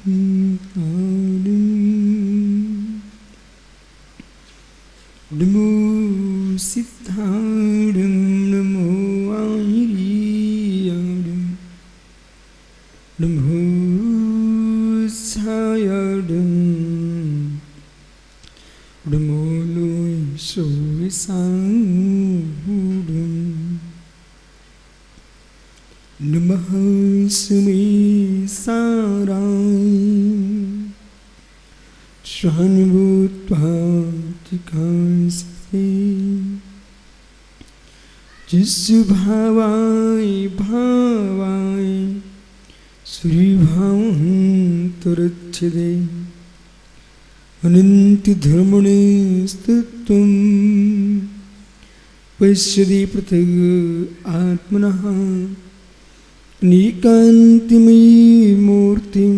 नमो सिद्धाणं नमो आयर्याणं नमो सायडं नमो लोय सोविसांडं नमः सुमे साराय स्वानुभूत्वातिकांस्ते जिसु भावाय भावाय श्रीभावन्तरच्छदे अनन्ति धर्मणे स्तुत्वं पश्यति पृथग् आत्मनः निकान्तिमयी मूर्तिं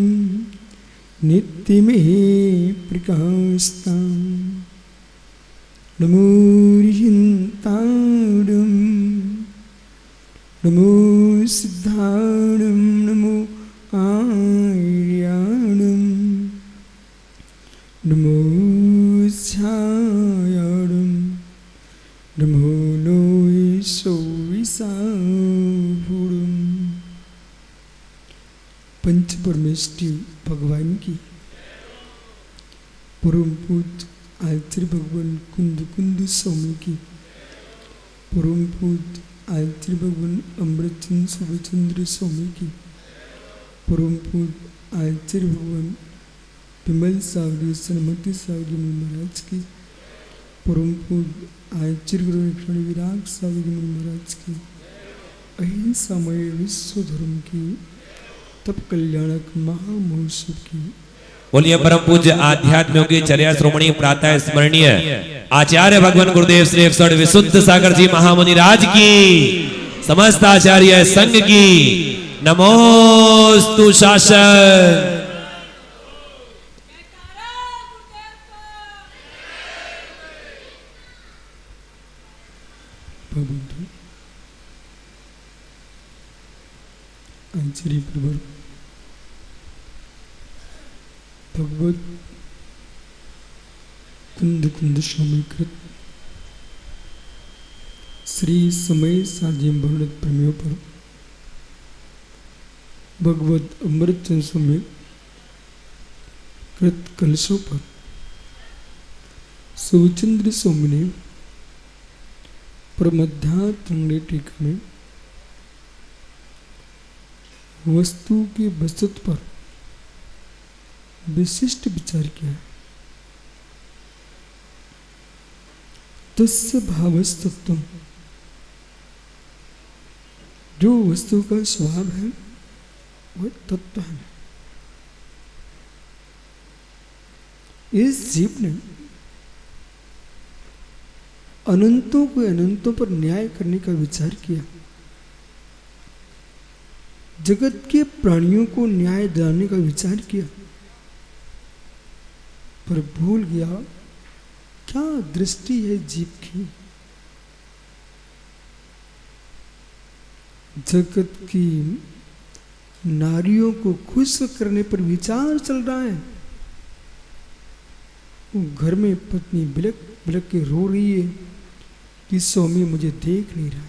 नित्यमेव प्रकाशतां नमो रिहिन्ताडं नमो सिद्धाडं नमो आर्याणं नमो छायाडं नमो लोय सोविसाभूडं। पंच परमेष्टि भगवान की परम पूज्य आचार्य भगवान कुंद कुंद स्वामी की परम पूज्य आचार्य भगवान अमृतचंद्र सुभचंद्र स्वामी की परम पूज्य आचार्य भगवान विमल सावरी सन्मति सावरी महाराज की परम पूज्य आचार्य गुरु विराग सावरी महाराज की अहिंसामय विश्व धर्म की तब कल्याणक महामहोत्सव की बोलिए परम पूज्य आध्यात्म योगी चर्या श्रोमणी प्रातः स्मरणीय आचार्य भगवान गुरुदेव श्री 108 विशुद्ध सागर जी महामुनि राज की समस्त आचार्य संघ की नमोस्तु शासन। आचार्य प्रभु भगवत कुंद कुंद स्वामी कृत श्री समय साध्य वर्णित प्रेमियों पर भगवत अमृतचंद्र स्वामी कृत कलशों पर सुचंद्र स्वामी ने परमध्यात्म टीका में वस्तु के वस्तुत्व पर विशिष्ट विचार किया। तस्य भावस्तत्वम्, जो वस्तु का स्वभाव है वह तत्व है। इस जीव ने अनंतों को अनंतों पर न्याय करने का विचार किया, जगत के प्राणियों को न्याय दिलाने का विचार किया, पर भूल गया क्या दृष्टि है जीव की। जगत की नारियों को खुश करने पर विचार चल रहा है। वो घर में पत्नी बिलक बिलक के रो रही है कि स्वामी मुझे देख नहीं रहा।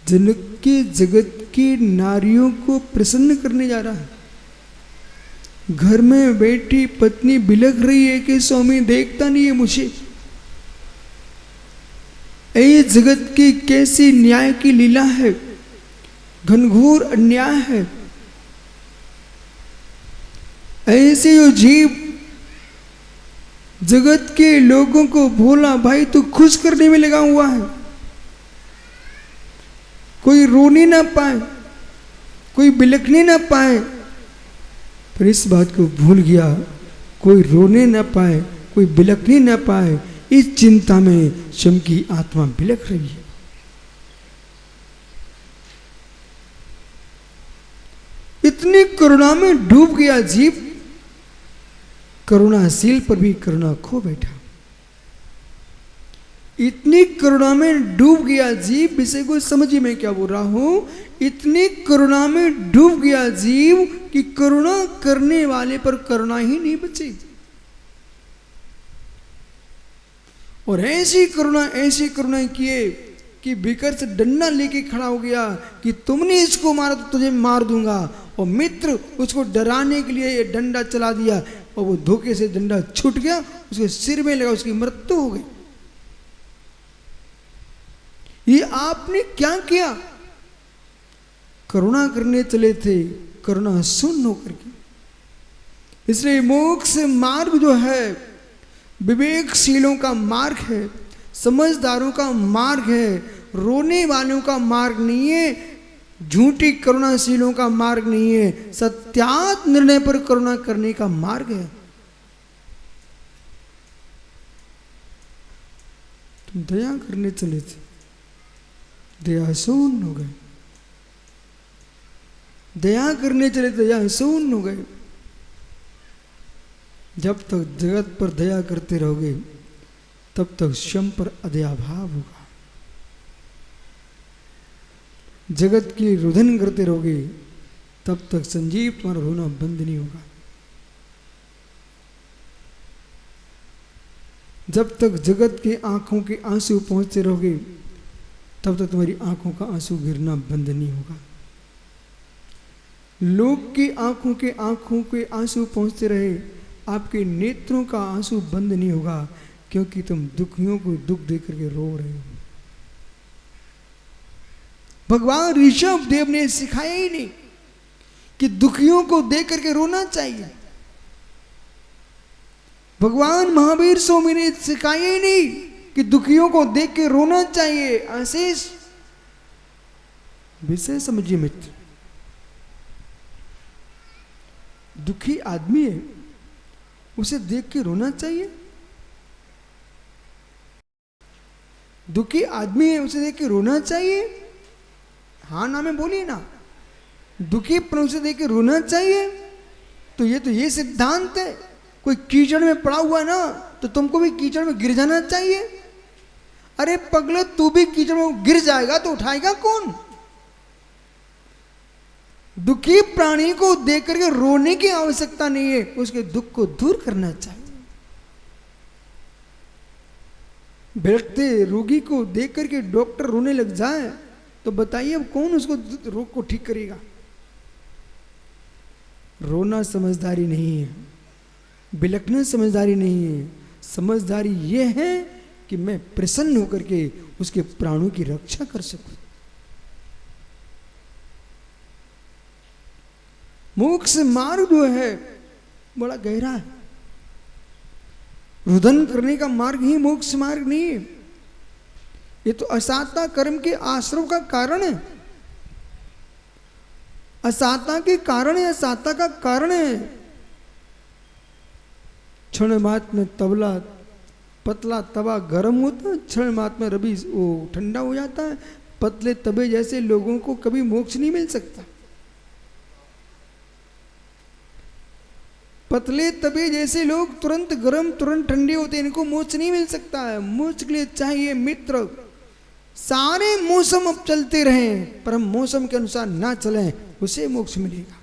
जनक के जगत की नारियों को प्रसन्न करने जा रहा है। घर में बैठी पत्नी बिलख रही है कि स्वामी देखता नहीं है मुझे। ये जगत की कैसी न्याय की लीला है, घनघोर अन्याय है। ऐसे जो जीव जगत के लोगों को भोला भाई तो खुश करने में लगा हुआ है, कोई रोने ना पाए, कोई बिलखने ना पाए, पर इस बात को भूल गया कोई रोने ना पाए, कोई बिलखने ना पाए। इस चिंता में स्वयं की आत्मा बिलख रही है। इतनी करुणा में डूब गया जीव, करुणाशील पर भी करुणा खो बैठा। इतनी करुणा में डूब गया जीव, विषय को समझिए मैं क्या बोल रहा हूं। इतनी करुणा में डूब गया जीव कि करुणा करने वाले पर करुणा ही नहीं बची। और ऐसी करुणा किए कि भिकर से डंडा लेके खड़ा हो गया कि तुमने इसको मारा तो तुझे मार दूंगा। और मित्र उसको डराने के लिए ये डंडा चला दिया और वो धोखे से डंडा छूट गया, उसके सिर में लगा, उसकी मृत्यु हो गई। ये आपने क्या किया? करुणा करने चले थे, करुणा शून्य होकर के। इसलिए मोक्ष मार्ग जो है विवेकशीलों का मार्ग है, समझदारों का मार्ग है, रोने वालों का मार्ग नहीं है, झूठी करुणाशीलों का मार्ग नहीं है, सत्यात निर्णय पर करुणा करने का मार्ग है। तुम दया करने चले थे, दया शून्य हो गए। दया करने चले, दया शून्य हो गए। जब तक जगत पर दया करते रहोगे तब तक स्वयं पर अदयाभाव होगा। जगत की रुदन करते रहोगे तब तक संजीव तुम्हारा रोना बंद नहीं होगा। जब तक जगत के आंखों के आंसू पहुंचते रहोगे तब तक तुम्हारी आंखों का आंसू गिरना बंद नहीं होगा। लोग की आंखों के आंसू पहुंचते रहे, आपके नेत्रों का आंसू बंद नहीं होगा, क्योंकि तुम दुखियों को दुख देकर के रो रहे हो। भगवान ऋषभ देव ने सिखाया ही नहीं कि दुखियों को देख करके रोना चाहिए। भगवान महावीर स्वामी ने सिखाया ही नहीं कि दुखियों को देख के रोना चाहिए। आशीष विषय समझिए मित्र, दुखी आदमी है, उसे देख के रोना चाहिए? दुखी आदमी है, उसे देख के रोना चाहिए? हाँ ना में बोलिए ना। दुखी पर उसे देख के रोना चाहिए? तो ये सिद्धांत है। कोई कीचड़ में पड़ा हुआ है ना, तो तुमको भी कीचड़ में गिर जाना चाहिए। अरे पगले, तू भी कीचड़ में गिर जाएगा तो उठाएगा कौन? दुखी प्राणी को देख करके रोने की आवश्यकता नहीं है, उसके दुख को दूर करना चाहिए। बैठते रोगी को देख करके डॉक्टर रोने लग जाए तो बताइए अब कौन उसको रोग को ठीक करेगा? रोना समझदारी नहीं है, बिलखना समझदारी नहीं है। समझदारी यह है कि मैं प्रसन्न होकर के उसके प्राणों की रक्षा कर सकूं। मोक्ष मार्ग जो है बड़ा गहरा है। रुदन करने का मार्ग ही मोक्ष मार्ग नहीं है। ये तो असाता कर्म के आश्रव का कारण है, असाता के कारण है, असाता का कारण है। क्षण मात्र में तबला पतला तवा गर्म होता है, क्षण मात्र में रबी वो ठंडा हो जाता है। पतले तवे जैसे लोगों को कभी मोक्ष नहीं मिल सकता। पतले तवे जैसे लोग तुरंत गर्म तुरंत ठंडे होते हैं, इनको मोक्ष नहीं मिल सकता है। मोक्ष के लिए चाहिए मित्र, सारे मौसम अब चलते रहें पर हम मौसम के अनुसार ना चलें, उसे मोक्ष मिलेगा।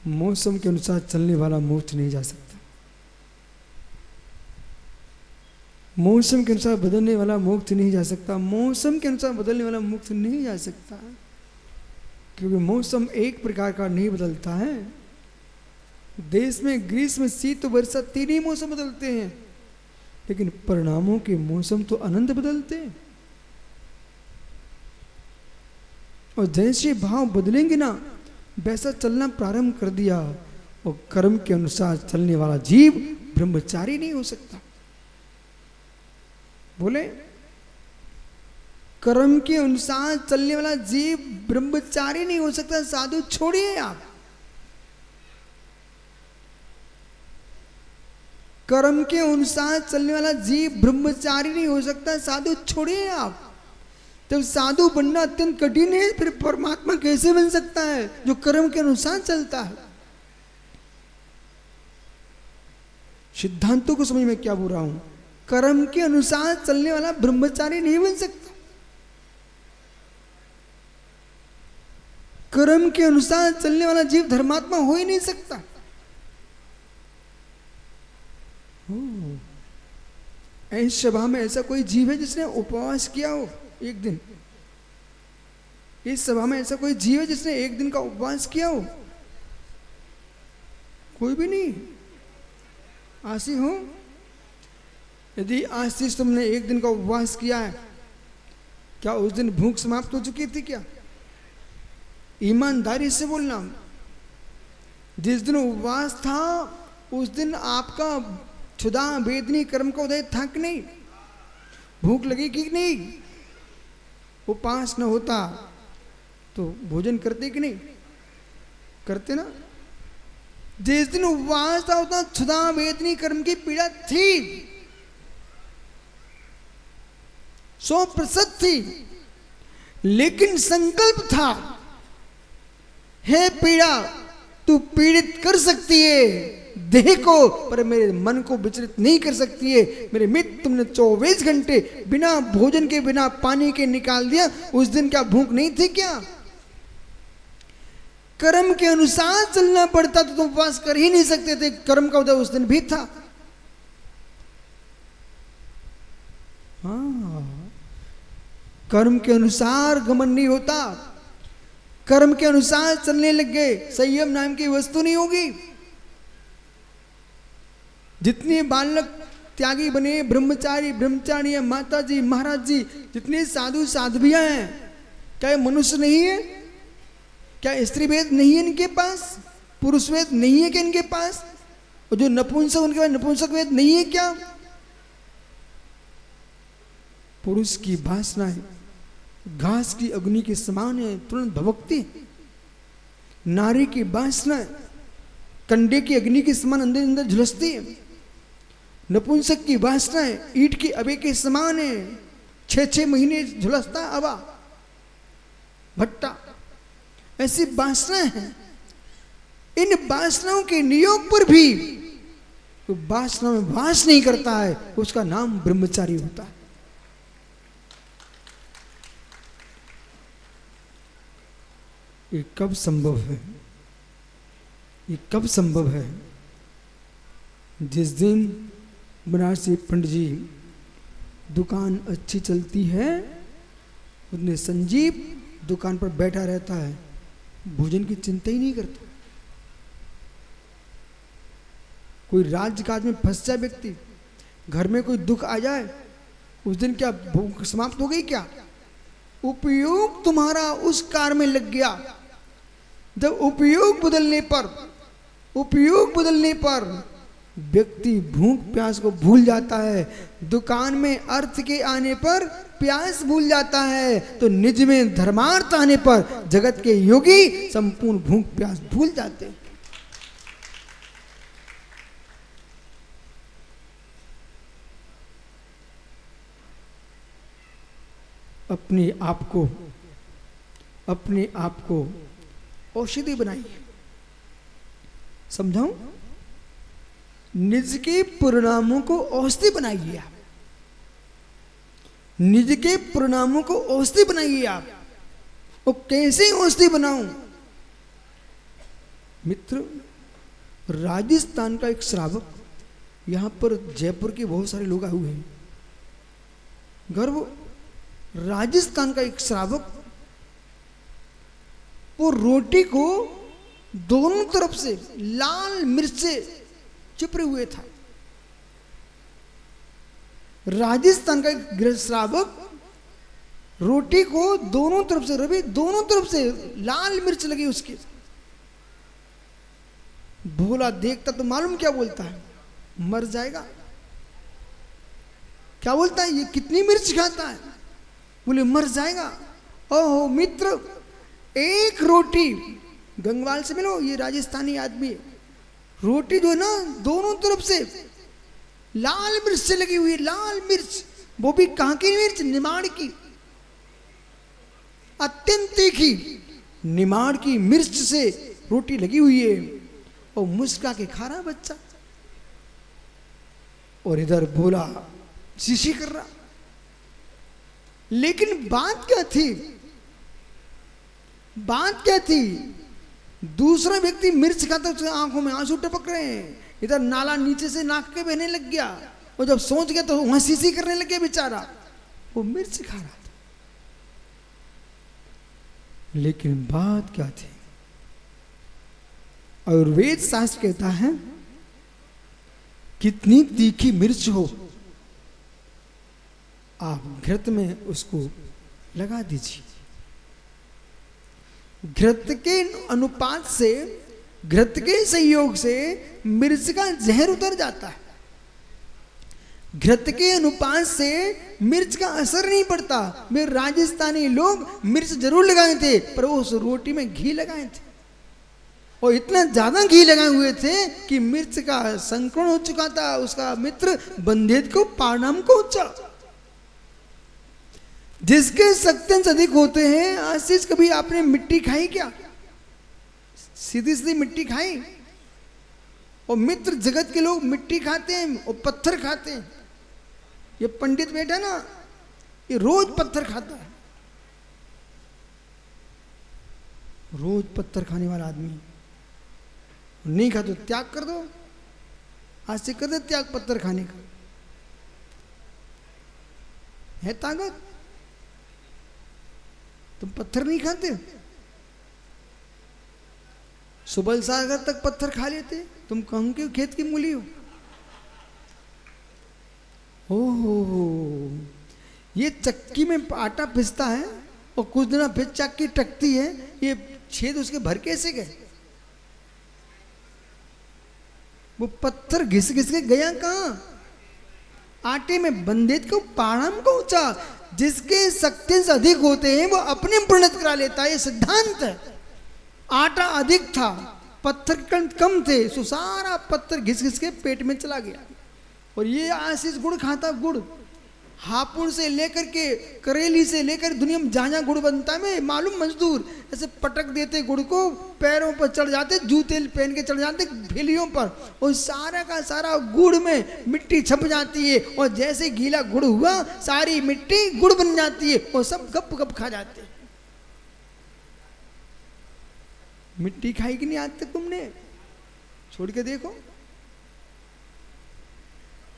मौसम के अनुसार चलने वाला मोक्ष नहीं जा सकता। मौसम के अनुसार बदलने वाला मोक्ष नहीं जा सकता। मौसम के अनुसार बदलने वाला मोक्ष नहीं जा सकता, क्योंकि मौसम एक प्रकार का नहीं बदलता है। देश में ग्रीष्म शीत वर्षा तीन ही मौसम बदलते हैं, लेकिन परिणामों के मौसम तो अनंत बदलते हैं। और जैसे भाव बदलेंगे ना, वैसा चलना प्रारंभ कर दिया। और कर्म के अनुसार चलने वाला जीव ब्रह्मचारी नहीं हो सकता। बोले, कर्म के अनुसार चलने वाला जीव ब्रह्मचारी नहीं हो सकता। साधु छोड़िए आप, कर्म के अनुसार चलने वाला जीव ब्रह्मचारी नहीं हो सकता। साधु छोड़िए आप। जब साधु बनना अत्यंत कठिन है, फिर परमात्मा कैसे बन सकता है जो कर्म के अनुसार चलता है? सिद्धांतों को समझ में क्या बोल रहा हूं। कर्म के अनुसार चलने वाला ब्रह्मचारी नहीं बन सकता। कर्म के अनुसार चलने वाला जीव धर्मात्मा हो ही नहीं सकता। इस सभा में ऐसा कोई जीव है जिसने उपवास किया हो एक दिन? इस सभा में ऐसा कोई जीव है जिसने एक दिन का उपवास किया हो? कोई भी नहीं। आशी हो, यदि आशीष तुमने एक दिन का उपवास किया है, क्या उस दिन भूख समाप्त हो चुकी थी क्या? ईमानदारी से बोलना। जिस दिन उपवास था उस दिन आपका क्षुधा वेदनी कर्म का उदय था कि नहीं? भूख लगी कि नहीं? उपवास न होता तो भोजन करते कि नहीं? करते ना। जिस दिन उपवास था उतना क्षुधा वेदनी कर्म की पीड़ा थी, 100% थी, लेकिन संकल्प था, हे पीड़ा तू पीड़ित कर सकती है देह को, पर मेरे मन को विचलित नहीं कर सकती है। मेरे मित्र, तुमने 24 घंटे बिना भोजन के बिना पानी के निकाल दिया, उस दिन क्या भूख नहीं थी क्या? कर्म के अनुसार चलना पड़ता तो तुम उपवास कर ही नहीं सकते थे। कर्म का उदय उस दिन भी था। कर्म के अनुसार गमन नहीं होता। कर्म के अनुसार चलने लग गए, संयम नाम की वस्तु नहीं होगी। जितने बालक त्यागी बने, ब्रह्मचारी ब्रह्मचारी, माता जी महाराज जी, जितने साधु साध्वियां हैं, क्या ये मनुष्य नहीं है? क्या स्त्री वेद नहीं है इनके पास? पुरुष वेद नहीं है क्या इनके पास? और जो नपुंसक, उनके पास नपुंसक वेद नहीं है क्या? पुरुष की वासनाएं घास की अग्नि के समान है, तुरंत भभकती। नारी की वासनाएं कंडे की अग्नि के समान अंदर अंदर झुलसती है। नपुंसक की वासनाएं ईंट की अबे के समान है, 6-6 महीने झुलसता अबा भट्टा। ऐसी वासनाएं हैं। इन वासनाओं के नियोग पर भी तो वासना में वास नहीं करता है, उसका नाम ब्रह्मचारी होता है। ये कब संभव है? ये कब संभव है? जिस दिन बनारसी पंडित जी दुकान अच्छी चलती है, उसने संजीव दुकान पर बैठा रहता है, भोजन की चिंता ही नहीं करता। कोई राजकाज में फंस जाए व्यक्ति, घर में कोई दुख आ जाए, उस दिन क्या भूख समाप्त हो गई क्या? उपयोग तुम्हारा उस कार्य में लग गया। जब उपयोग बदलने पर व्यक्ति भूख प्यास को भूल जाता है। दुकान में अर्थ के आने पर प्यास भूल जाता है, तो निज में धर्मार्थ आने पर जगत के योगी संपूर्ण भूख प्यास भूल जाते हैं। अपने आप को औषधि बनाइए। समझाऊं? निज के परिणामों को औषधि बनाइए आप। निज के परिणामों को औषधि बनाइए आप। और कैसे औषधि बनाऊं? मित्र, राजस्थान का एक श्रावक, यहां पर जयपुर के बहुत सारे लोग आए हुए हैं। गर्व, राजस्थान का एक श्रावक, वो रोटी को दोनों तरफ से लाल मिर्च से चिपरे हुए था। राजस्थान का एक गृह श्रावक रोटी को दोनों तरफ से, रवि दोनों तरफ से लाल मिर्च लगी उसकी। भोला देखता तो मालूम क्या बोलता है? मर जाएगा। क्या बोलता है? ये कितनी मिर्च खाता है? बोले मर जाएगा। ओहो मित्र, एक रोटी, गंगवाल से मिलो, ये राजस्थानी आदमी है, रोटी जो है ना दोनों तरफ से लाल मिर्च से लगी हुई है। लाल मिर्च, वो भी कहां की मिर्च? निमाड़ की, अत्यंत तीखी निमाड़ की मिर्च से रोटी लगी हुई है। और मुस्का के खा रहा बच्चा। और इधर भोला शीशी कर रहा। लेकिन बात क्या थी? बात क्या थी? दूसरा व्यक्ति मिर्च खाता, उसकी आंखों में आंसू टपक रहे हैं, इधर नाला नीचे से नाक के बहने लग गया, और जब सोच गया तो वहां शीशी करने लग गया बेचारा, वो मिर्च खा रहा था। लेकिन बात क्या थी? आयुर्वेद शास्त्र कहता है कितनी तीखी मिर्च हो आप घृत में उसको लगा दीजिए, घृत के अनुपात से, घृत के संयोग से मिर्च का जहर उतर जाता है। घृत के अनुपात से मिर्च का असर नहीं पड़ता। मेरे राजस्थानी लोग मिर्च जरूर लगाए थे, पर वो उस रोटी में घी लगाए थे, और इतना ज्यादा घी लगाए हुए थे कि मिर्च का संक्रमण हो चुका था। उसका मित्र बंधेज को पारनाम को उच्चा। जिसके सक्सेंस अधिक होते हैं। आशीष, कभी आपने मिट्टी खाई क्या? सीधी सीधी मिट्टी खाई? और मित्र जगत के लोग मिट्टी खाते हैं और पत्थर खाते हैं। ये पंडित बैठा ना, ये रोज पत्थर खाता है, रोज पत्थर खाने वाला आदमी। नहीं खा तो त्याग कर दो, आज से कर दे त्याग पत्थर खाने का। है ताकत? तुम पत्थर नहीं खाते? सुबल सागर तक पत्थर खा लेते, तुम कहूं के खेत की मूली हो। ओहो, ये चक्की में आटा पिसता है और कुछ दिन फिर चक्की टकती है, ये छेद उसके भर कैसे गए? वो पत्थर घिस घिस के गया कहां? आटे में बंधेज को पारम को ऊंचा। जिसके सक्सेंस अधिक होते हैं वो अपने परिणत करा लेता है, ये सिद्धांत है। आटा अधिक था, पत्थर कम थे, सो सारा पत्थर घिस घिस के पेट में चला गया। और ये आशीष गुड़ खाता, गुड़ हापुड़ से लेकर के करेली से लेकर दुनिया में जहाँ गुड़ बनता है, मैं मालूम मजदूर ऐसे पटक देते गुड़ को, पैरों पर चढ़ जाते, जूते पहन के चढ़ जाते भेलियों पर, और सारा का सारा गुड़ में मिट्टी छप जाती है। और जैसे गीला गुड़ हुआ सारी मिट्टी गुड़ बन जाती है, और सब गप गप खा जाते। मिट्टी खाई कि नहीं आज तक तुमने? छोड़ के देखो।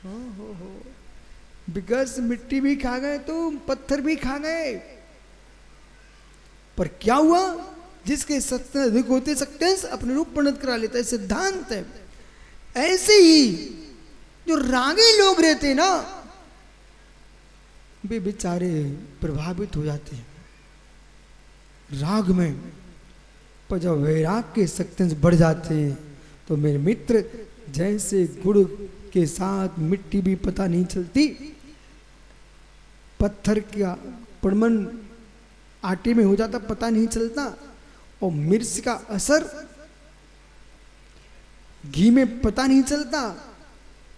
हो बिकॉज मिट्टी भी खा गए तो पत्थर भी खा गए। पर क्या हुआ? जिसके सत्य अधिक होते सकते अपने रूप परिणत करा लेता है, सिद्धांत है। ऐसे ही जो रागी लोग रहते ना, वे बेचारे प्रभावित हो जाते हैं राग में। पर जब वैराग के सक्सेंस बढ़ जाते हैं तो मेरे मित्र, जैसे गुड़ के साथ मिट्टी भी पता नहीं चलती, पत्थर का परमन आटे में हो जाता पता नहीं चलता, और मिर्च का असर घी में पता नहीं चलता।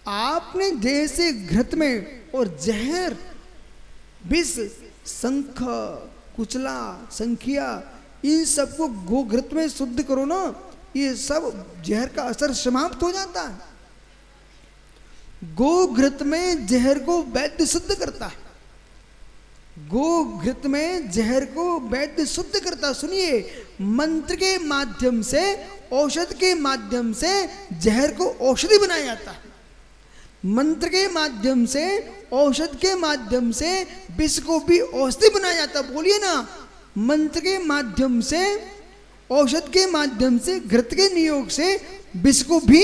आपने जैसे घृत में और जहर, विष, शंख, कुचला, संखिया, इन सबको गोघृत में शुद्ध करो ना, ये सब जहर का असर समाप्त हो जाता है। गोघृत में जहर को वैद्य शुद्ध करता है। गोघृत में जहर को वैद्य शुद्ध करता। सुनिए, मंत्र के माध्यम से, औषध के माध्यम से जहर को औषधि बनाया जाता है। मंत्र के माध्यम से, औषध के माध्यम से विष को भी औषधि बनाया जाता। बोलिए ना, मंत्र के माध्यम से, औषध के माध्यम से, घृत के नियोग से विष को भी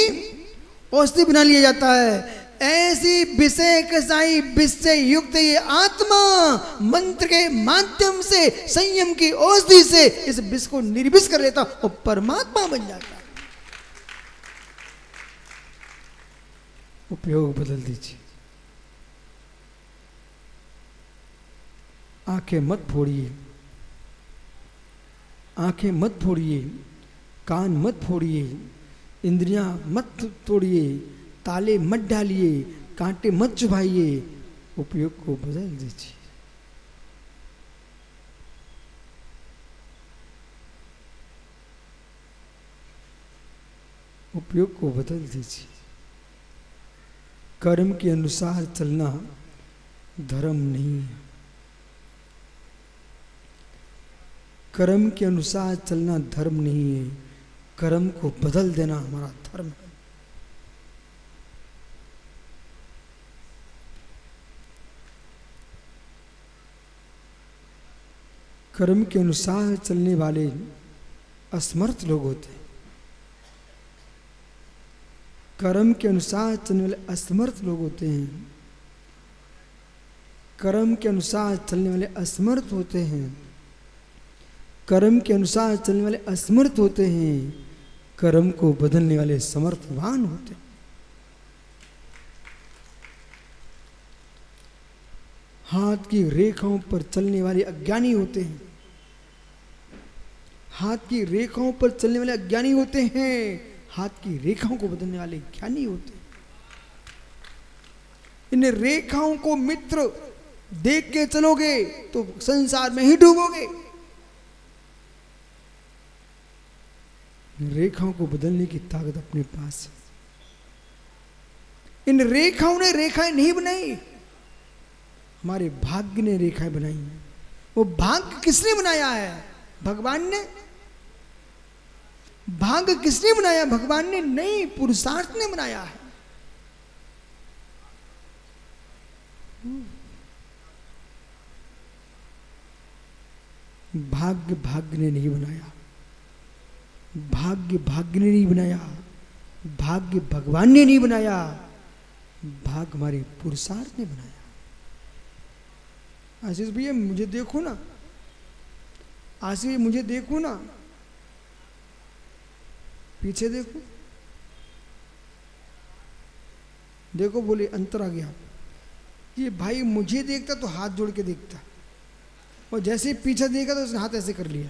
औषधि बना लिया जाता है। ऐसी विषय कसाई विष से युक्त ये आत्मा मंत्र के माध्यम से, संयम की औषधि से इस विष को निर्विष कर लेता और परमात्मा बन जाता है। उपयोग बदल दीजिए। आंखें मत फोड़िए, आंखें मत फोड़िए, कान मत फोड़िए, इंद्रियां मत तोड़िए, ताले मत डालिए, कांटे मत चुभाइए। उपयोग को बदल दीजिए। उपयोग को बदल दीजिए। कर्म के अनुसार चलना धर्म नहीं है। कर्म के अनुसार चलना धर्म नहीं है, कर्म को बदल देना हमारा धर्म है। कर्म के अनुसार चलने वाले असमर्थ लोग होते हैं। कर्म के अनुसार चलने वाले असमर्थ लोग होते हैं। कर्म के अनुसार चलने वाले असमर्थ होते हैं। कर्म के अनुसार चलने वाले असमर्थ होते हैं। कर्म को बदलने वाले समर्थवान होते हैं। हाथ की रेखाओं पर चलने वाले अज्ञानी होते हैं। हाथ की रेखाओं पर चलने वाले अज्ञानी होते हैं। हाथ की रेखाओं को बदलने वाले ज्ञानी होते हैं। इन रेखाओं को मित्र देख के चलोगे तो संसार में ही डूबोगे। रेखाओं को बदलने की ताकत अपने पास है। इन रेखाओं ने रेखाएं नहीं बनाई, हमारे भाग्य ने रेखाएं बनाई हैं। वो भाग्य किसने बनाया है? भगवान ने। भाग्य किसने बनाया? भगवान ने नहीं, पुरुषार्थ ने बनाया है। भाग्य भाग्य ने नहीं बनाया। भाग्य भाग्य ने नहीं बनाया। भाग्य भगवान ने नहीं बनाया। भाग्य हमारे पुरुषार्थ ने बनाया। आशीष भैया मुझे देखो ना, आशीष मुझे देखो ना, पीछे देखो, देखो बोले अंतर आ गया। ये भाई मुझे देखता तो हाथ जोड़ के देखता, और जैसे ही पीछे देखा तो उसने हाथ ऐसे कर लिया।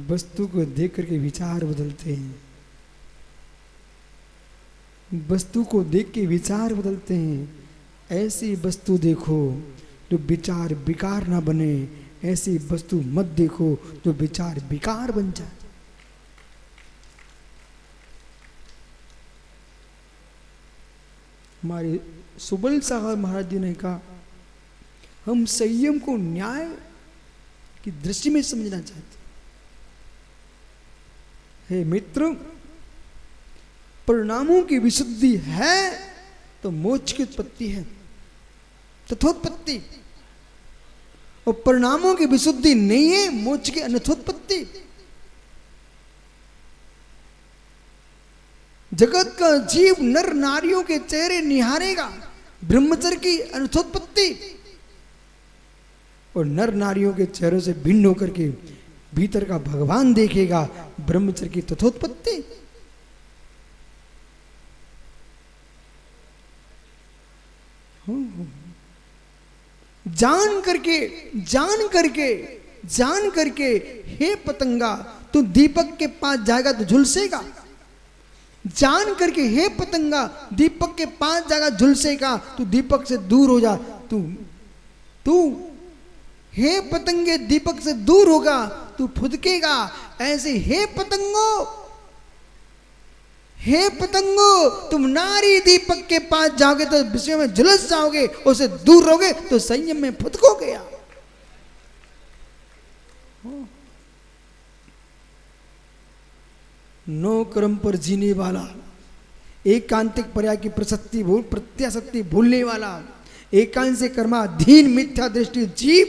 वस्तु को देख करके विचार बदलते हैं। वस्तु को देख के विचार बदलते हैं। ऐसी वस्तु देखो जो विचार विकार ना बने। ऐसी वस्तु मत देखो जो विचार विकार बन जाए। हमारे सुबल सागर महाराज जी ने कहा, हम संयम को न्याय की दृष्टि में समझना चाहते हैं। मित्र, परिणामों की विशुद्धि है तो मोक्ष की उत्पत्ति है, तथोत्पत्ति। और परिणामों की विशुद्धि नहीं है, मोक्ष की अनथोत्पत्ति। जगत का जीव नर नारियों के चेहरे निहारेगा, ब्रह्मचर्य की अनथोत्पत्ति। और नर नारियों के चेहरों से भिन्न होकर के भीतर का भगवान देखेगा, ब्रह्मचर्य की तथोत्पत्ति। जान करके हे पतंगा, तू दीपक के पास जाएगा तो झुलसेगा। जान करके हे पतंगा, दीपक के पास जाएगा झुलसेगा, तू दीपक से दूर हो जा। तू हे पतंगे दीपक से दूर होगा, तू फुदकेगा। ऐसे हे पतंगो, तुम नारी दीपक के पास जाओगे तो विषय में झुलस जाओगे, उससे दूर रहोगे तो संयम में फुदकोगे। नो कर्म पर जीने वाला, एकांतिक पर्याय की प्रत्याशक्ति भूलने वाला, एकांत से कर्माधीन मिथ्या दृष्टि जीव,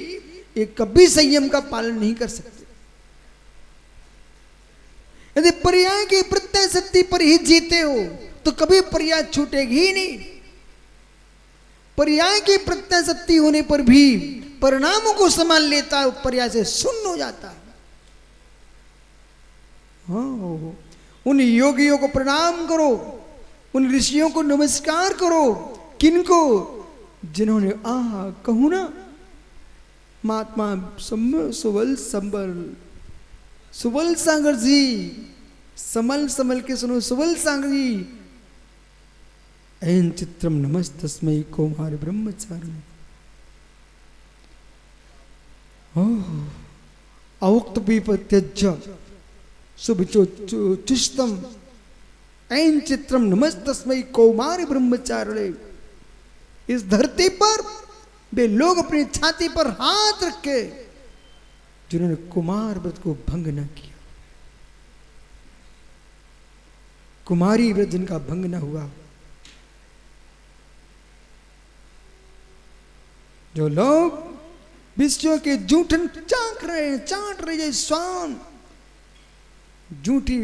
ये कभी संयम का पालन नहीं कर सकते। यदि पर्याय की प्रत्याशक्ति पर ही जीते हो तो कभी पर्याय छूटेगी ही नहीं। पर्याय की प्रत्याशक्ति होने पर भी परिणामों को संभाल लेता है, पर्याय से शून्य हो जाता है। हाँ, उन योगियों को प्रणाम करो, उन ऋषियों को नमस्कार करो। किनको? जिन्होंने कहूं ना, महात्मा सुबल सागर जी, समल के सुनो सुबल सागर जी। ऐन चित्रम नमस्तस्मै कौमार ब्रह्मचारिणे। अवक्त पीप त्यज शुभचुष्टम ऐन चित्रम नमस्तस्मै कौमारी ब्रह्मचारिणे। इस धरती पर वे लोग अपनी छाती पर हाथ रखे जिन्होंने कुमार व्रत को भंग न किया, कुमारी व्रत जिनका भंग न हुआ। जो लोग विषयों के जूठन चाट रहे हैं, स्वान जूठी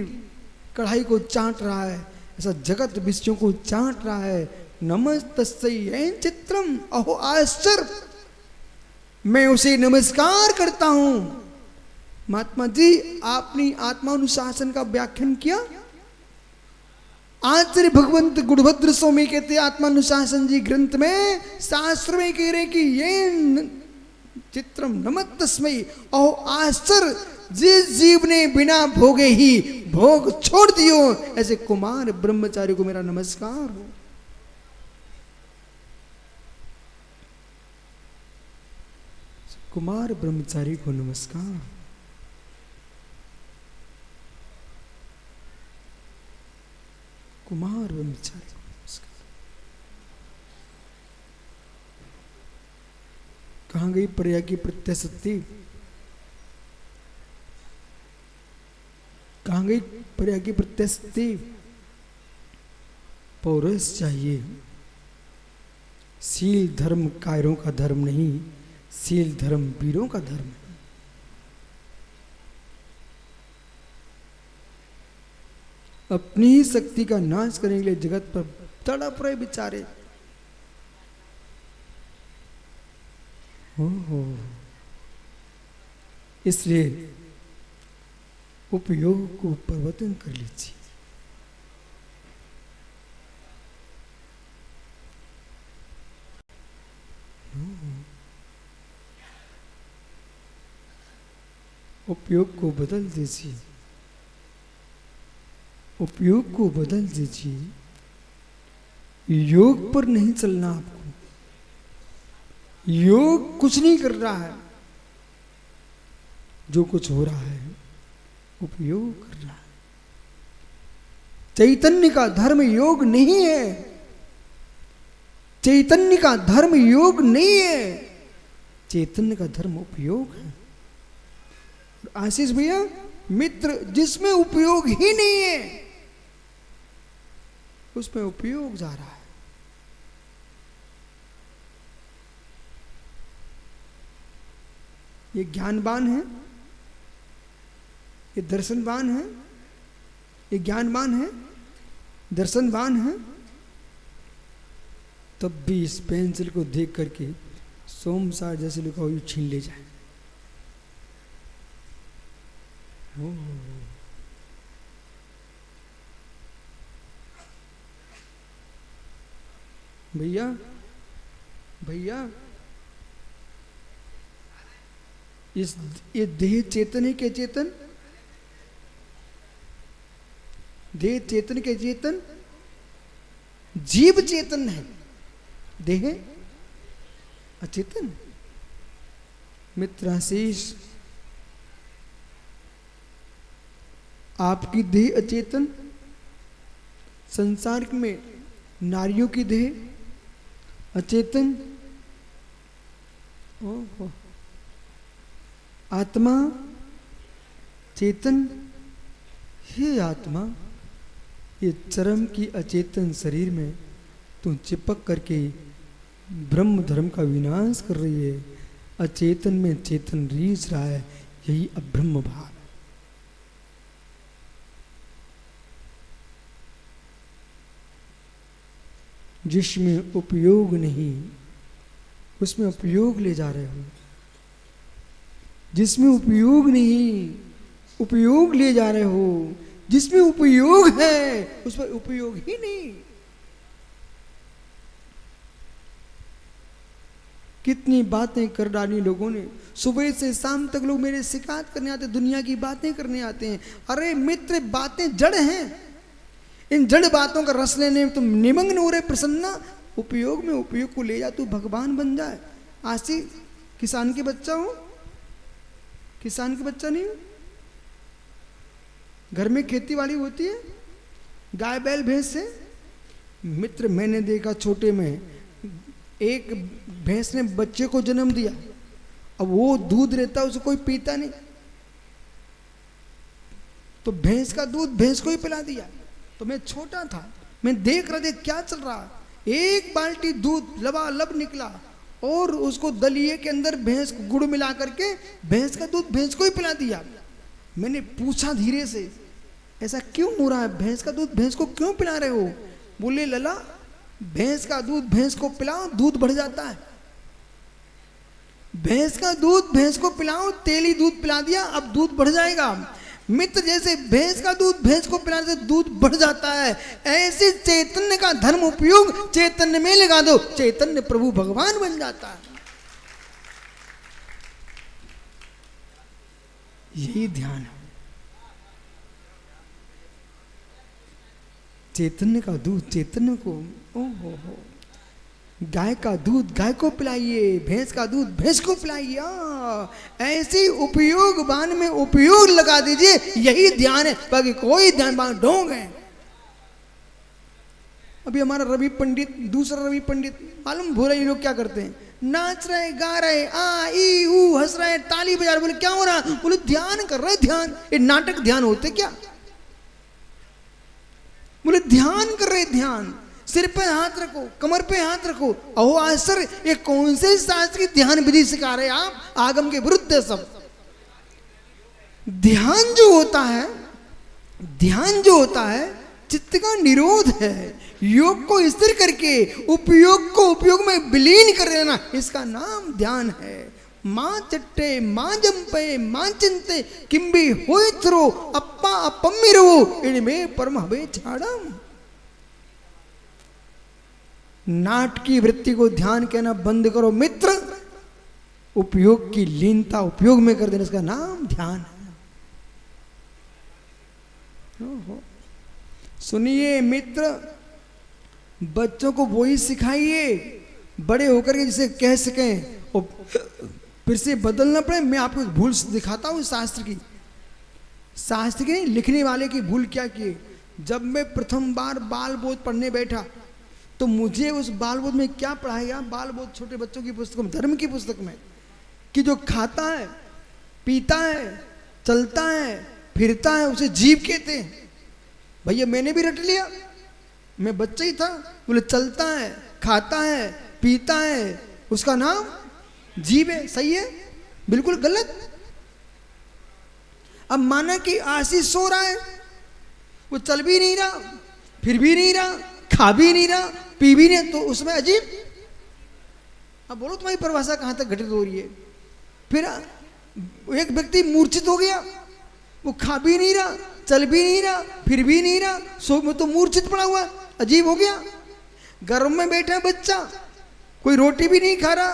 कढ़ाई को चाट रहा है, ऐसा जगत विषयों को चाट रहा है। नमस्तस्यै चित्रम, अहो आश्चर्य, मैं उसे नमस्कार करता हूं। महात्मा जी, आपने आत्मानुशासन का व्याख्यान किया। आचार्य भगवंत गुणभद्र स्वामी कहते आत्मानुशासन जी ग्रंथ में, शास्त्र में कह रहे कि ये चित्रम नमस्तस्मै, अहो आश्चर्य, जिस जीव ने बिना भोगे ही भोग छोड़ दियो, ऐसे कुमार ब्रह्मचारी को मेरा नमस्कार हो। कुमार ब्रह्मचारी को नमस्कार। कुमार ब्रह्मचारी को नमस्कार। कहां गई प्रया की प्रत्यसत्ती? कहां गई प्रया की प्रत्यसत्ती? पौरुष चाहिए। शील धर्म कायरों का धर्म नहीं, शील धर्म वीरों का धर्म है। अपनी ही शक्ति का नाश करने के लिए जगत पर तड़प रहे बेचारे। हो इसलिए उपयोग को परिवर्तन कर लीजिए। उपयोग को बदल दीजिए, उपयोग को बदल दीजिए। योग पर नहीं चलना आपको। योग कुछ नहीं कर रहा है, जो कुछ हो रहा है उपयोग कर रहा है। चैतन्य का धर्म योग नहीं है, चैतन्य का धर्म योग नहीं है, चैतन्य का धर्म उपयोग है। आशीष भैया, मित्र जिसमें उपयोग ही नहीं है उसमें उपयोग जा रहा है। ये ज्ञानवान है, ये दर्शनवान है, ये ज्ञानवान है, दर्शनवान है, तब भी इस पेंसिल को देख करके सोमसार जैसे लिखा हो छीन ले जाए। भैया भैया, ये देह चेतन है क्या? चेतन देह चेतन के चेतन, जीव चेतन है, देह अचेतन। मित्र आशीष, आपकी देह अचेतन, संसार में नारियों की देह अचेतन। ओहो, आत्मा चेतन। हे आत्मा, ये चरम की अचेतन शरीर में तू चिपक करके ब्रह्म धर्म का विनाश कर रही है। अचेतन में चेतन रीझ रहा है, यही अब्रह्म भाव है। जिसमें उपयोग नहीं उसमें उपयोग ले जा रहे हो, जिसमें उपयोग नहीं उपयोग ले जा रहे हो, जिसमें उपयोग है उस पर उपयोग ही नहीं। कितनी बातें कर डाली लोगों ने, सुबह से शाम तक लोग मेरे शिकायत करने आते, दुनिया की बातें करने आते हैं। अरे मित्र, बातें जड़ हैं, इन जड़ बातों का रस लेने में तुम निमग्न हो रहे। प्रसन्ना, उपयोग में उपयोग को ले जा, तू भगवान बन जाए। आशी, किसान के बच्चा हो, किसान के बच्चा नहीं हो, घर में खेती बाड़ी होती है गाय बैल भैंस से। मित्र मैंने देखा छोटे में, एक भैंस ने बच्चे को जन्म दिया, अब वो दूध रहता उसे कोई पीता नहीं, तो भैंस का दूध भैंस को ही पिला दिया। तो मैं छोटा था, मैं देख रहा था क्या चल रहा है। एक बाल्टी दूध लबालब निकला और उसको दलिये के अंदर भैंस को गुड़ मिला करके भैंस का दूध भैंस को ही पिला दिया। मैंने पूछा धीरे से, ऐसा क्यों हो रहा है, भैंस का दूध भैंस को क्यों पिला रहे हो? बोले लला, भैंस का दूध भैंस को पिलाओ दूध बढ़ जाता है। भैंस का दूध भैंस को पिलाओ, तेली दूध पिला दिया, अब दूध बढ़ जाएगा। मित्र जैसे भैंस का दूध भैंस को पिलाने से दूध बढ़ जाता है, ऐसे चैतन्य का धर्म उपयोग चैतन्य में लगा दो, चैतन्य प्रभु भगवान बन जाता है। यही ध्यान है। चैतन्य का दूध चैतन्य को, ओहो हो, गाय का दूध गाय को पिलाइए, भैंस का दूध भैंस को पिलाइए। ऐसे उपयोगवान में उपयोग लगा दीजिए, यही ध्यान है, बाकी कोई ध्यान बात ढोंग है। अभी हमारा रवि पंडित, दूसरा रवि पंडित, मालूम भोला ये लोग क्या करते हैं, नाच रहे गा रहे आ ई ऊ हंस रहे ताली बजा रहे। बोले क्या हो रहा? बोले ध्यान कर रहे। ध्यान, ये नाटक ध्यान होते क्या? बोले ध्यान कर रहे, ध्यान, सिर पे हाथ रखो, कमर पे हाथ रखो। अहो आज सर ये कौन से शास्त्र की ध्यान विधि सिखा रहे आप? आगम के विरुद्ध है सब। ध्यान जो होता है, ध्यान जो होता है चित्त का निरोध है। योग को स्थिर करके उपयोग को उपयोग में विलीन कर देना, इसका नाम ध्यान है। मां चट्टे मां जंपे मां चिंते किंबी होय थरो अप्पा अपम्मिरो इनमें परम हवे छाड़म। नाटकी वृत्ति को ध्यान कहना बंद करो मित्र, उपयोग की लीनता उपयोग में कर देना, इसका नाम ध्यान है। सुनिए मित्र, बच्चों को वही सिखाइए बड़े होकर के जिसे कह सकें और फिर से बदलना पड़े। मैं आपको एक भूल दिखाता हूँ शास्त्र की, शास्त्र के लिखने वाले की भूल क्या की। जब मैं प्रथम बार बाल बोध पढ़ने बैठा तो मुझे उस बाल बोध में क्या पढ़ाया गया, बाल बोध छोटे बच्चों की पुस्तक में, धर्म की पुस्तक में, कि जो खाता है पीता है चलता है फिरता है उसे जीव कहते हैं। भैया मैंने भी रट लिया, मैं बच्चा ही था। बोले चलता है खाता है पीता है उसका नाम जीव है। सही है? बिल्कुल गलत। अब माना कि आशीष सो रहा है, वो चल भी नहीं रहा फिर भी नहीं रहा खा भी नहीं रहा पी भी नहीं, तो उसमें अजीब। अब बोलो तुम्हारी परिभाषा कहां तक घटित हो रही है? फिर एक व्यक्ति मूर्छित हो गया, वो खा भी नहीं रहा चल भी नहीं रहा फिर भी नहीं रहा, सो में तो मूर्छित पड़ा हुआ, अजीब हो गया। गर्भ में बैठा है बच्चा, कोई रोटी भी नहीं खा रहा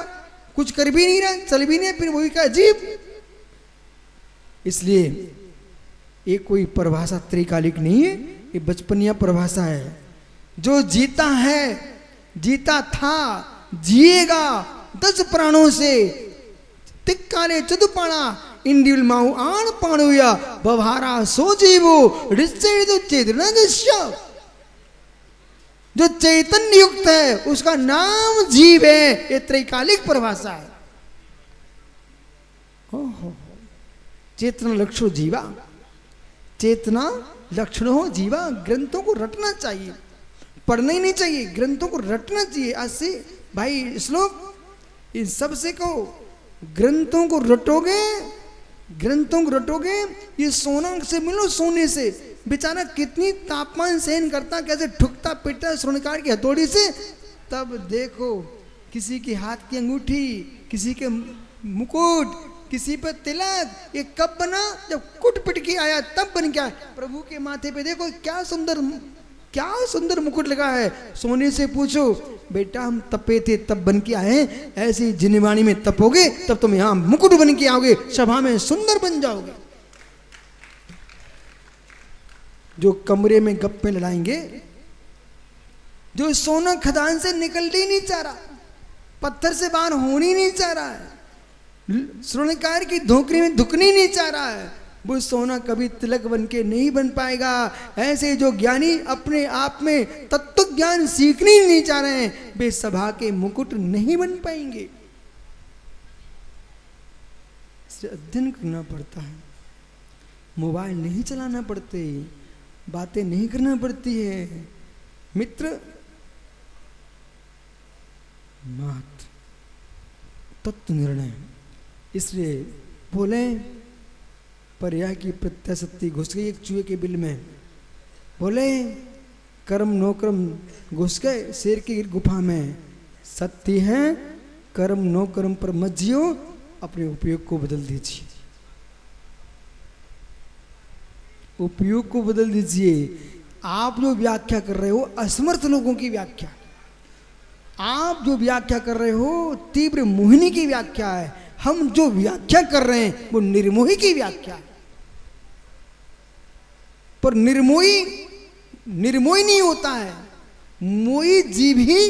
कुछ कर भी नहीं रहा चल भी नहीं, फिर वही का अजीब। इसलिए ये कोई परिभाषा त्रिकालिक नहीं है, ये बचपनिया परिभाषा है। जो जीता है जीता था जिएगा 10 प्राणों से, तिक्काले चुदपाणा इंडिविल माऊ आण पाणुया बभारा सो जीवो रिश्ते जो चेतना दृश्य। जो चैतन्य युक्त है उसका नाम जीव है, ये त्रैकालिक परिभाषा है। ओहो, चेतना लक्षणो जीवा, चेतना लक्षण हो जीवा। ग्रंथों को रटना चाहिए, पढ़ना ही नहीं चाहिए, ग्रंथों को रटना चाहिए। आज से भाई श्लोक इन सब से कहो, ग्रंथों को रटोगे, ग्रंथों को रटोगे। ये सोना से मिलो, सोने से बेचारा कितनी तापमान सहन करता, कैसे ठुकता पिटता स्वर्णकार की हथौड़ी से। तब देखो किसी के हाथ की अंगूठी, किसी के मुकुट, किसी पे तिलक, ये कब बना? जब कुट पिट के आया तब बन गया। प्रभु के माथे पे देखो क्या सुंदर मुकुट लगा है। सोने से पूछो बेटा हम तपे थे तब बन के आए, ऐसी जिनवाणी में तपोगे तब तुम यहां मुकुट बन के आओगे, सभा में सुंदर बन जाओगे। जो कमरे में गप्पे लड़ाएंगे, जो सोना खदान से निकल ही नहीं चाह रहा, पत्थर से बाहर होनी नहीं चाह रहा है, स्वर्णकार की धोकरी में धुकनी नहीं चाह रहा है, वो सोना कभी तिलक बन के नहीं बन पाएगा। ऐसे जो ज्ञानी अपने आप में तत्व ज्ञान सीखने ही नहीं चाह रहे हैं, वे सभा के मुकुट नहीं बन पाएंगे। इससे अध्ययन करना पड़ता है, मोबाइल नहीं चलाना पड़ते, बातें नहीं करना पड़ती है। मित्र मात्र तत्व निर्णय। इसलिए बोले पर्याय की प्रत्याशक्ति घुस गई एक चूहे के बिल में। बोले कर्म नो कर्म घुस गए शेर की गुफा में। सत्य है कर्म नो कर्म पर मत जियो, अपने उपयोग को बदल दीजिए, उपयोग को बदल दीजिए। आप जो व्याख्या कर रहे हो असमर्थ लोगों की व्याख्या, आप जो व्याख्या कर रहे हो तीव्र मोहिनी की व्याख्या है। हम जो व्याख्या कर रहे हैं वो निर्मोही की व्याख्या है। पर निर्मोही नहीं होता है, मोही जीव ही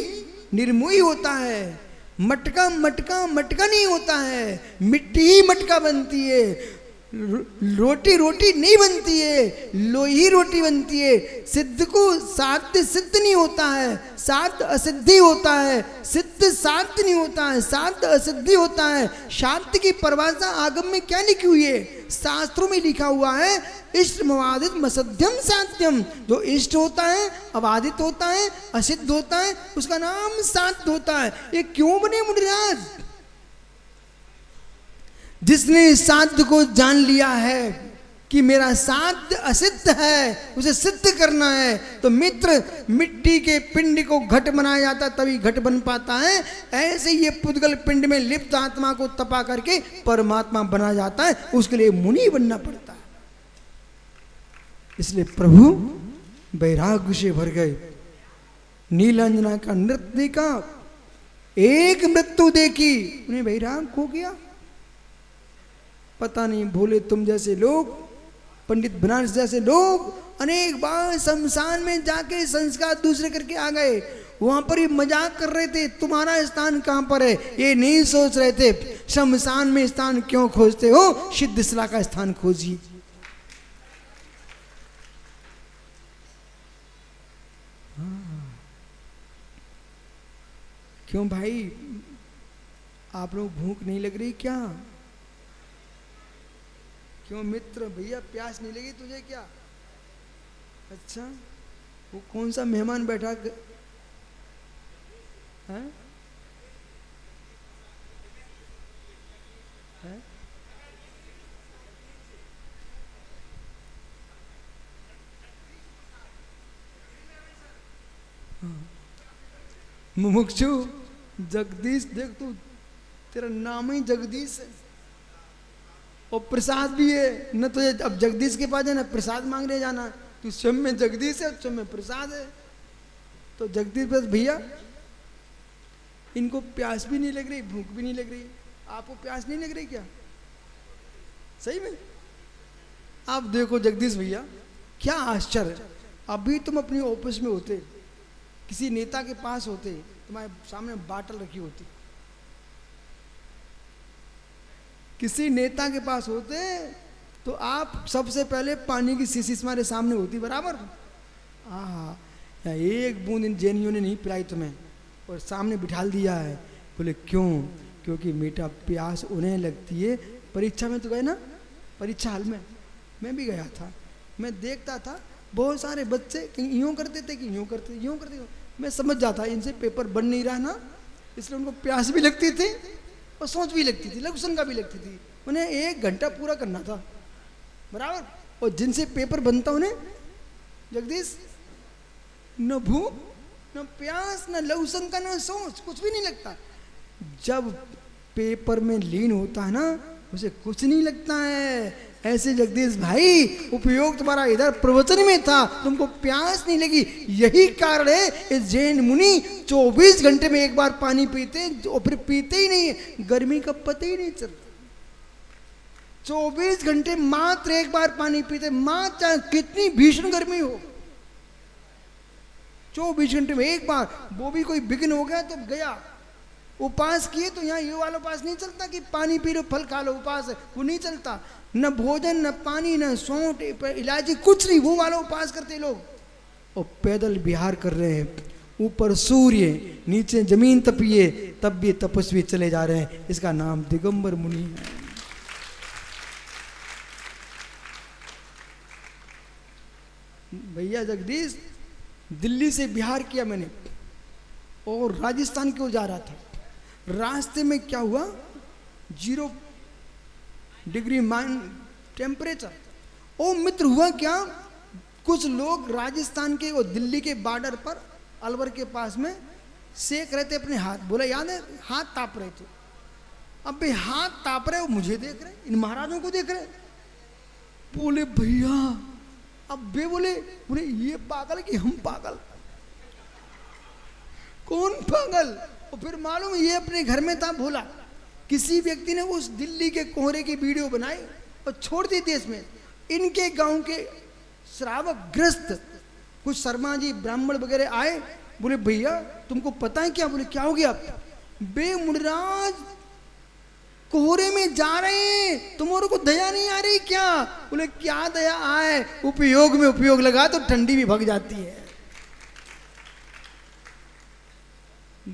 निर्मोही होता है। मटका मटका मटका नहीं होता है, मिट्टी ही मटका बनती है। रोटी रोटी नहीं बनती है, लोही रोटी बनती है। सिद्ध को साध्य सिद्ध नहीं होता है, साध्य असिद्धि होता है। सिद्ध साध्य नहीं होता है, साध्य असिद्धि होता है। शांति की परिभाषा आगम में क्या लिखी हुई है? शास्त्रों में लिखा हुआ है इष्ट अबाधित मसध्यम साध्यम। जो इष्ट होता है, अबाधित होता है, असिद्ध होता है, उसका नाम साध्य होता है। ये क्यों बने मुनिराज? जिसने साध्य को जान लिया है कि मेरा साध्य असिद्ध है, उसे सिद्ध करना है, तो मित्र मिट्टी के पिंड को घट बनाया जाता तभी घट बन पाता है। ऐसे ये पुद्गल पिंड में लिप्त आत्मा को तपा करके परमात्मा बना जाता है, उसके लिए मुनि बनना पड़ता है। इसलिए प्रभु वैराग्य से भर गए। नीलांजना का नृत्य देखा, एक मृत्यु देखी, उन्हें वैराग्य हो गया। पता नहीं भोले तुम जैसे लोग, पंडित बनारस जैसे लोग अनेक बार शमशान में जाके संस्कार दूसरे करके आ गए। वहां पर ही मजाक कर रहे थे, तुम्हारा स्थान कहां पर है, ये नहीं सोच रहे थे शमशान में स्थान क्यों खोजते हो, सिद्ध शिला का स्थान खोजिए। क्यों भाई, आप लोग भूख नहीं लग रही क्या? क्यों मित्र, भैया प्यास नहीं लगी तुझे क्या? अच्छा, वो कौन सा मेहमान बैठा है? है? मुमुक्षु जगदीश, देख तू, तेरा नाम ही जगदीश है और प्रसाद भी है न। तुझे अब जगदीश के पास जाना, प्रसाद मांगने जाना, तू स्वयं में जगदीश है, स्वयं में प्रसाद है। तो जगदीश बस भैया इनको प्यास भी नहीं लग रही, भूख भी नहीं लग रही। आपको प्यास नहीं लग रही क्या? सही में आप देखो जगदीश भैया, क्या आश्चर्य। अभी तुम अपनी ऑफिस में होते, किसी नेता के पास होते, तुम्हारे सामने बाटल रखी होती, किसी नेता के पास होते तो आप सबसे पहले पानी की शीशी तुम्हारे सामने होती, बराबर। हाँ, एक बूंद इन जैनियों ने नहीं पिलाई तुम्हें और सामने बिठाल दिया है। बोले क्यों? क्योंकि मीठा प्यास उन्हें लगती है। परीक्षा में तो गए ना, परीक्षा हाल में मैं भी गया था, मैं देखता था बहुत सारे बच्चे कहीं यूँ करते थे कि यूँ करते, यूँ करते। मैं समझ जाता इनसे पेपर बन नहीं रहा ना, इसलिए उनको प्यास भी लगती थी और सोच भी लगती थी, लघुशंका भी लगती थी। उन्हें 1 घंटा पूरा करना था, बराबर। और जिनसे पेपर बनता उन्हें जगदीश न भूख न प्यास न लघुशंका न सोच, कुछ भी नहीं लगता। जब पेपर में लीन होता है ना, उसे कुछ नहीं लगता है। ऐसे जगदीश भाई, उपयोग तुम्हारा इधर प्रवचन में था, तुमको प्यास नहीं लगी। यही कारण है इस जैन मुनि 24 घंटे में एक बार पानी पीते और फिर पीते ही नहीं है, गर्मी का पता ही नहीं चलता। 24 घंटे मात्र एक बार पानी पीते, मात्र चाहे कितनी भीषण गर्मी हो, 24 घंटे में एक बार। वो भी कोई विघ्न हो गया तो गया, उपास किए तो यहाँ ये वाला उपास नहीं चलता कि पानी पी लो फल खा लो, उपास है वो नहीं चलता। न भोजन न पानी न सौंठ इलायची कुछ नहीं, वो वाला उपास करते लोग। और पैदल विहार कर रहे हैं, ऊपर सूर्य नीचे जमीन तपिए, तब भी तपस्वी चले जा रहे हैं। इसका नाम दिगंबर मुनि है। भैया जगदीश, दिल्ली से बिहार किया मैंने और राजस्थान की ओर जा रहा था। रास्ते में क्या हुआ, 0 डिग्री टेम्परेचर। ओ मित्र, हुआ क्या, कुछ लोग राजस्थान के और दिल्ली के बॉर्डर पर अलवर के पास में सेक रहे थे अपने हाथ। बोला याद है, हाथ ताप रहे थे। अब भाई हाथ ताप रहे, मुझे देख रहे, इन महाराजों को देख रहे। बोले भैया, अब वे बोले ये पागल कि हम पागल, कौन पागल। और फिर मालूम ये अपने घर में था, भोला किसी व्यक्ति ने उस दिल्ली के कोहरे की वीडियो बनाई और छोड़ दी देश में। इनके गांव के श्रावक ग्रस्त कुछ शर्मा जी ब्राह्मण वगैरह आए, बोले भैया तुमको पता है क्या। बोले क्या हो गया। बे मुनिराज कोहरे में जा रहे हैं, तुम्हारे को दया नहीं आ रही क्या। बोले क्या दया आए, उपयोग में उपयोग लगा तो ठंडी भी भग जाती है।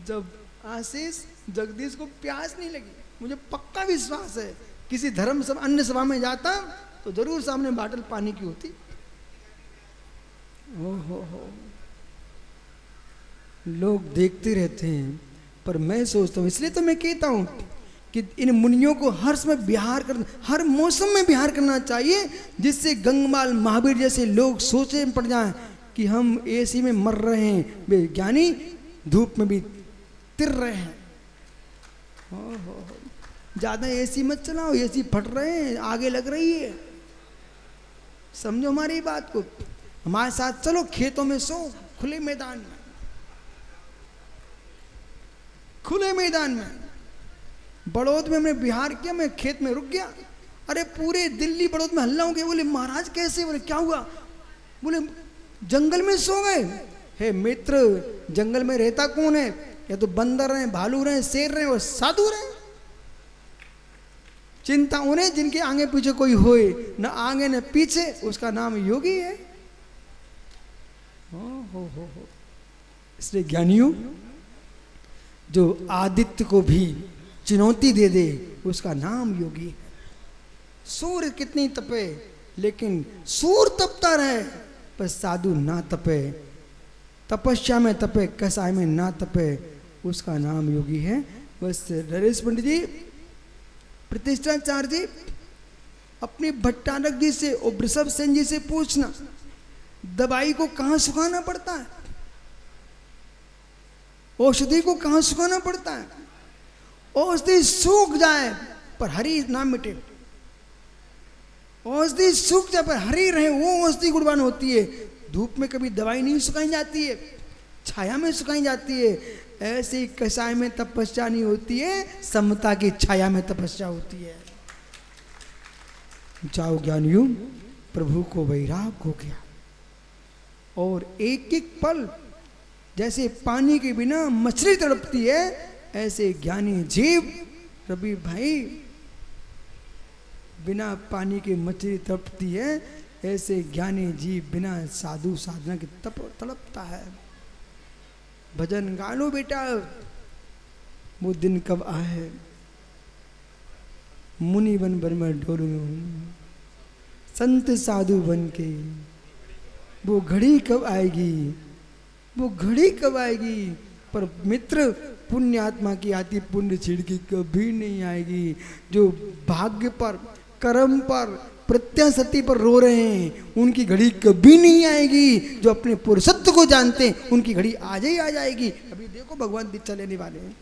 जब आशीष जगदीश को प्यास नहीं लगी, मुझे पक्का विश्वास है किसी धर्म सभा अन्य सभा में जाता तो जरूर सामने बाटल पानी की होती। हो लोग देखते रहते हैं, पर मैं सोचता हूँ, इसलिए तो मैं कहता हूँ कि इन मुनियों को हर समय विहार करना, हर मौसम में विहार करना चाहिए, जिससे गंगमाल महावीर जैसे लोग सोचे पड़ जाएं कि हम एसी में मर रहे हैं, वे ज्ञानी धूप में भी तिर रहे हैं। ज्यादा एसी मत चलाओ, एसी फट रहे हैं, आगे लग रही है। समझो हमारी बात को। हमारे साथ चलो खेतों में सो, खुले मैदान में, खुले मैदान में। बड़ौद में हमने बिहार किया, मैं खेत में रुक गया। अरे पूरे दिल्ली बड़ौद में हल्ला हो गया। बोले महाराज कैसे। बोले क्या हुआ। बोले जंगल में सो गए। हे मित्र, जंगल में रहता कौन है, या तो बंदर हैं, भालू रहे, शेर रहे और साधु रहे। चिंता उन्हें जिनके आगे पीछे कोई होए, न आगे न पीछे, उसका नाम योगी है। हो। इसलिए ज्ञानियों, जो आदित्य को भी चुनौती दे दे, उसका नाम योगी है। सूर्य कितनी तपे, लेकिन सूर्य तपता रहे पर साधु ना तपे, तपस्या में तपे, कसाय में ना तपे, उसका नाम योगी है। बस नरेश पंडित जी, प्रतिष्ठाचार्य जी, अपने भट्टारक जी से और वृषभ सेन जी से पूछना, दवाई को कहाँ सुखाना पड़ता है, औषधि को कहाँ सुखाना पड़ता है। औषधि सूख जाए पर हरी ना मिटे, औषधि सूख जाए पर हरी रहे, वो औषधि गुणवान होती है। धूप में कभी दवाई नहीं सुखाई जाती है, छाया में सुखाई जाती है। ऐसे ही कसाय में तपस्या नहीं होती है, समता की छाया में तपस्या होती है। जाओ ज्ञानियों, प्रभु को वैराग हो गया। और एक एक पल जैसे पानी के बिना मछली तड़पती है, ऐसे ज्ञानी जीव, रवि भाई, बिना पानी के मछली तड़पती है, ऐसे ज्ञानी जीव बिना साधु साधना के तड़पता है। भजन गा लो बेटा, वो दिन कब आए, मुनि बन बन में डोलूं, संत साधु बन के, वो घड़ी कब आएगी, वो घड़ी कब आएगी। पर मित्र, पुण्य आत्मा की आती पुण्य छिड़की कभी नहीं आएगी। जो भाग्य पर, कर्म पर, प्रत्याशक्ति पर रो रहे हैं, उनकी घड़ी कभी नहीं आएगी। जो अपने पुरुषत्व को जानते हैं, उनकी घड़ी आज ही आ जाएगी। अभी देखो भगवान दीक्षा लेने वाले हैं।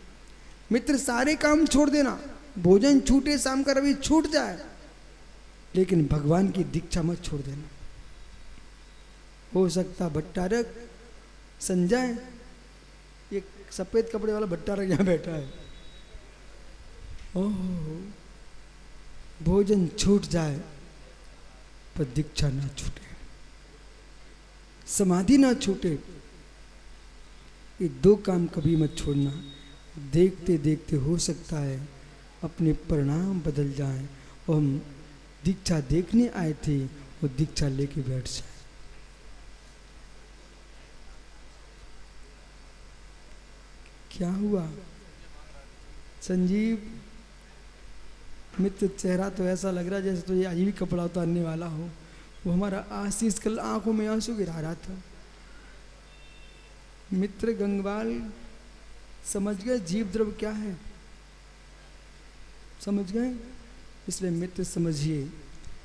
मित्र, सारे काम छोड़ देना, भोजन छूटे, शाम का रवि छूट जाए, लेकिन भगवान की दीक्षा मत छोड़ देना। हो सकता भट्टारक संजय, एक सफेद कपड़े वाला भट्टारक यहाँ बैठा है, ओह, भोजन छूट जाए पर दीक्षा ना छूटे, समाधि ना छूटे। ये दो काम कभी मत छोड़ना। देखते देखते हो सकता है अपने परिणाम बदल जाएं और हम दीक्षा देखने आए थे वो दीक्षा लेके बैठ जाए। क्या हुआ संजीव मित्र? चेहरा तो ऐसा लग रहा है जैसे तो ये अजीब कपड़ा उतारने वाला हो। वो हमारा आशीष कल आंखों में आंसू गिरा रहा था। मित्र गंगवाल समझ गए जीव द्रव क्या है? समझ गए? इसलिए मित्र समझिए,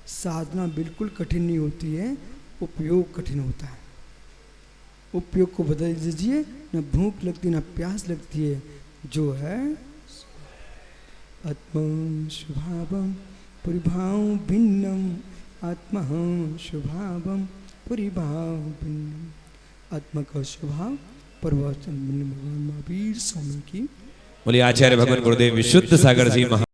साधना बिल्कुल कठिन नहीं होती है, उपयोग कठिन होता है। उपयोग को बदल दीजिए, न भूख लगती न प्यास लगती है, जो है आत्मा शुभावम परिभाव भिन्नम, आत्मा शुभावम परिभाव भिन्नम। आत्मा का स्वभाव परिवर्तन भिन्न। भगवान महावीर स्वामी की बोलिए आचार्य भगवान गुरुदेव विशुद्ध सागर जी